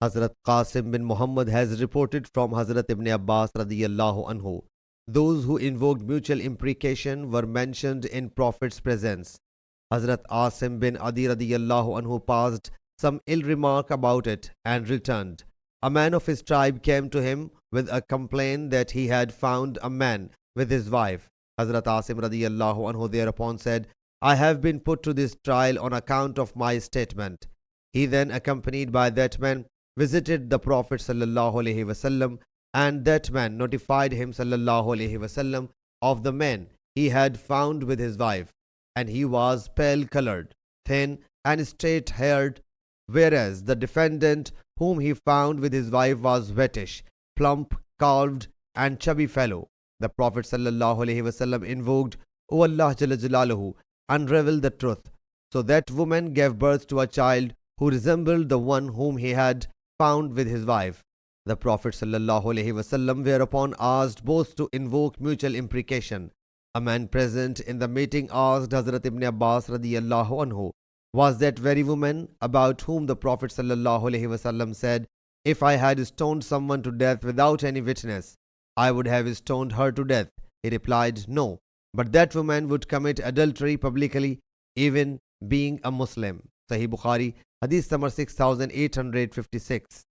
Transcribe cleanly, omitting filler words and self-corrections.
Hazrat Qasim bin Muhammad has reported from Hazrat Ibn Abbas radiyallahu anhu. Those who invoked mutual imprecation were mentioned in Prophet's presence. Hazrat Asim bin Adi radiyallahu anhu passed some ill remark about it and returned. A man of his tribe came to him with a complaint that he had found a man with his wife. Hazrat Asim radiyallahu anhu thereupon said, I have been put to this trial on account of my statement. He then, accompanied by that man, visited the Prophet sallallahu alaihi wasallam, and that man notified him sallallahu alaihi wasallam of the man he had found with his wife, and he was pale colored, thin and straight haired, whereas the defendant whom he found with his wife was wettish, plump, calved, and chubby fellow. The Prophet sallallahu alaihi wasallam invoked, O Allah Jalla Jalaluhu, unravel the truth. So that woman gave birth to a child who resembled the one whom he had found with his wife. The Prophet sallallahu alaihi wasallam whereupon asked both to invoke mutual imprecation. A man present in the meeting asked Hazrat Ibn Abbas radiyallahu anhu, was that very woman about whom the Prophet sallallahu alaihi wasallam said, if I had stoned someone to death without any witness, I would have stoned her to death? He replied, no, but that woman would commit adultery publicly, even being a Muslim. Sahih Bukhari, Hadith number 6856.